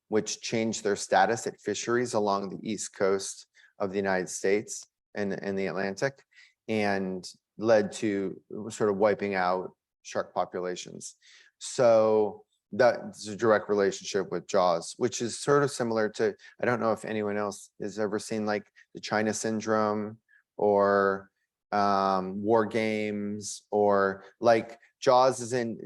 S2: which changed their status at fisheries along the east coast of the United States and the Atlantic, and led to sort of wiping out shark populations. So that's a direct relationship with Jaws, which is sort of similar to, I don't know if anyone else has ever seen like the China Syndrome or War Games, or like Jaws is in,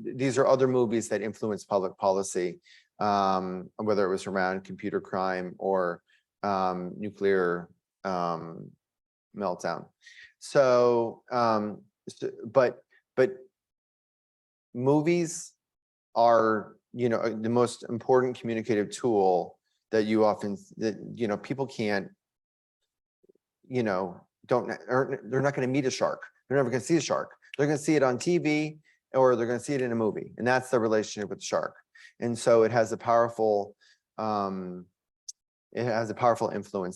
S2: these are other movies that influence public policy, whether it was around computer crime or nuclear meltdown. So, but movies are, the most important communicative tool that you often, people can't, they're not going to meet a shark. They're never going to see a shark. They're going to see it on TV, or they're going to see it in a movie. And that's the relationship with the shark. And so it has a powerful, influence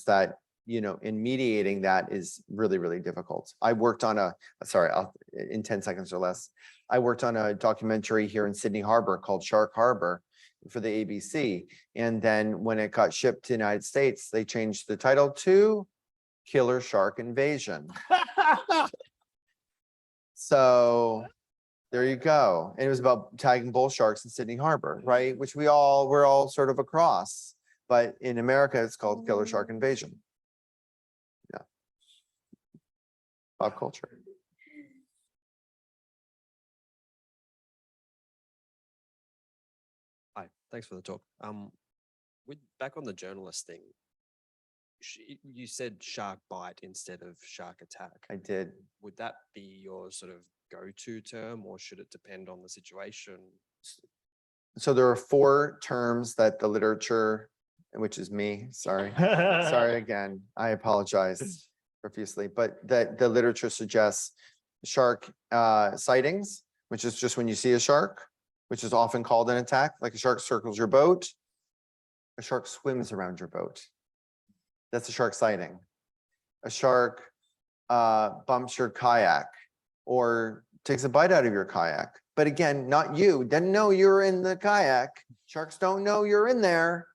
S2: that, in mediating that is really, really difficult. I worked on in 10 seconds or less, I worked on a documentary here in Sydney Harbor called Shark Harbor for the ABC. And then when it got shipped to the United States, they changed the title to Killer Shark Invasion. So there you go. And it was about tagging bull sharks in Sydney Harbor, right? Which we're all sort of across, but in America, it's called Killer Shark Invasion. Yeah. Pop culture.
S7: Hi, thanks for the talk. Back on the journalist thing, you said shark bite instead of shark attack.
S2: I did.
S7: Would that be your sort of go-to term, or should it depend on the situation?
S2: So there are 4 terms that the literature, which is me, sorry again, I apologize profusely, but that the literature suggests shark sightings, which is just when you see a shark, which is often called an attack, like a shark circles your boat, a shark swims around your boat. That's a shark sighting. A shark bumps your kayak or takes a bite out of your kayak. But again, not you. Didn't know you were in the kayak. Sharks don't know you're in there.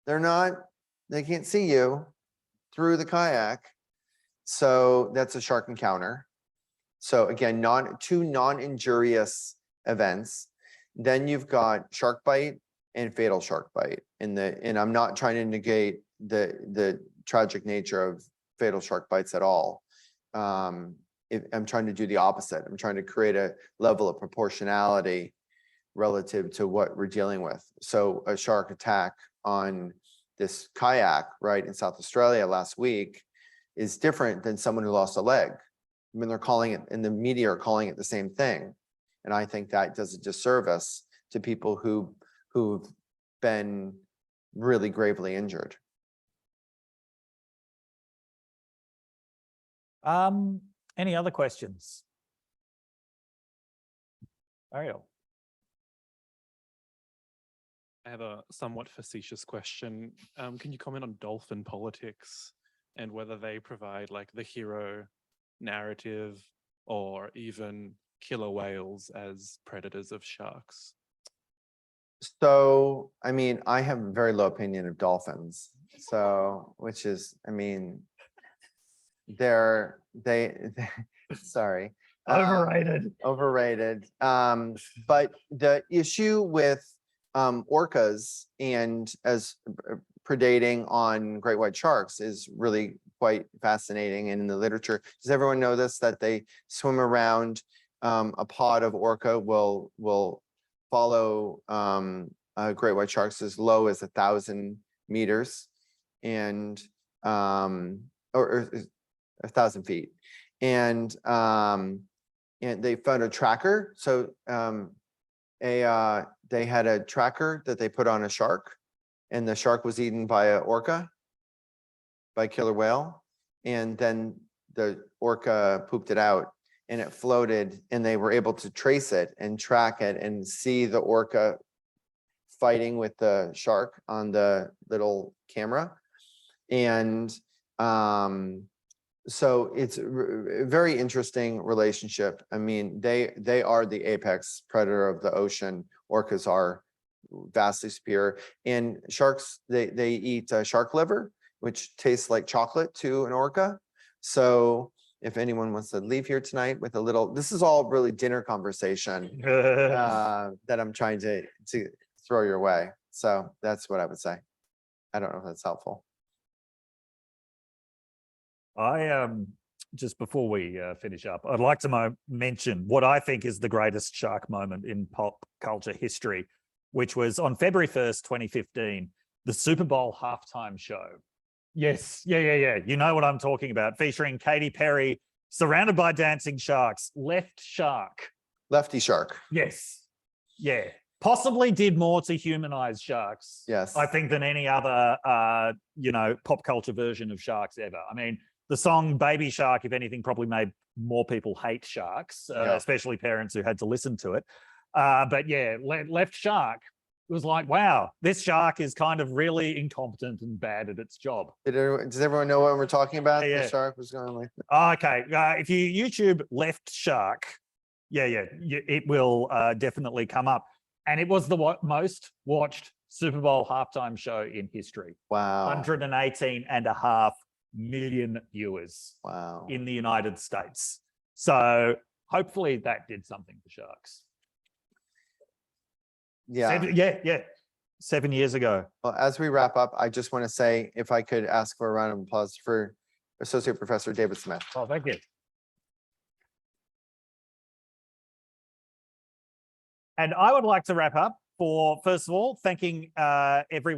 S2: They can't see you through the kayak. So that's a shark encounter. So again, 2 non-injurious events. Then you've got shark bite and fatal shark bite. And I'm not trying to negate the tragic nature of fatal shark bites at all. I'm trying to do the opposite. I'm trying to create a level of proportionality relative to what we're dealing with. So a shark attack on this kayak, right, in South Australia last week is different than someone who lost a leg. I mean, they're calling it, and the media are calling it the same thing. And I think that does a disservice to people who've been really gravely injured.
S1: Any other questions? Ariel.
S3: I have a somewhat facetious question. Can you comment on dolphin politics and whether they provide like the hero narrative or even killer whales as predators of sharks?
S2: So, I mean, I have a very low opinion of dolphins. So, which is, I mean, sorry.
S1: Overrated.
S2: Overrated. But the issue with orcas and as predating on great white sharks is really quite fascinating. And in the literature, does everyone know this, that they swim around a pod of orca will follow great white sharks as low as 1,000 meters and or 1,000 feet, and they found a tracker. So they had a tracker that they put on a shark, and the shark was eaten by an orca, by a killer whale, and then the orca pooped it out and it floated, and they were able to trace it and track it and see the orca fighting with the shark on the little camera. And so it's a very interesting relationship. I mean, they are the apex predator of the ocean. Orcas are vastly superior. And sharks, they eat shark liver, which tastes like chocolate to an orca. So if anyone wants to leave here tonight with a little, this is all really dinner conversation that I'm trying to throw your way. So that's what I would say. I don't know if that's helpful.
S1: I just before we finish up, I'd like to mention what I think is the greatest shark moment in pop culture history, which was on February 1st, 2015, the Super Bowl halftime show. Yes, yeah. You know what I'm talking about, featuring Katy Perry, surrounded by dancing sharks, left shark.
S2: Lefty shark.
S1: Yes, yeah. Possibly did more to humanize sharks,
S2: Yes.
S1: I think, than any other, pop culture version of sharks ever. I mean, the song Baby Shark, if anything, probably made more people hate sharks, especially parents who had to listen to it. But yeah, left shark was like, wow, this shark is kind of really incompetent and bad at its job.
S2: Does everyone know what we're talking about?
S1: Yeah.
S2: The shark was going like that.
S1: Oh, okay, if you YouTube left shark, it will definitely come up. And it was the most watched Super Bowl halftime show in history.
S2: Wow.
S1: 118.5 million viewers
S2: Wow.
S1: in the United States. So hopefully that did something for sharks.
S2: Yeah.
S1: 7 years ago.
S2: Well, as we wrap up, I just want to say, if I could ask for a round of applause for Associate Professor David Smith.
S1: Oh, thank you. And I would like to wrap up for, first of all, thanking everyone.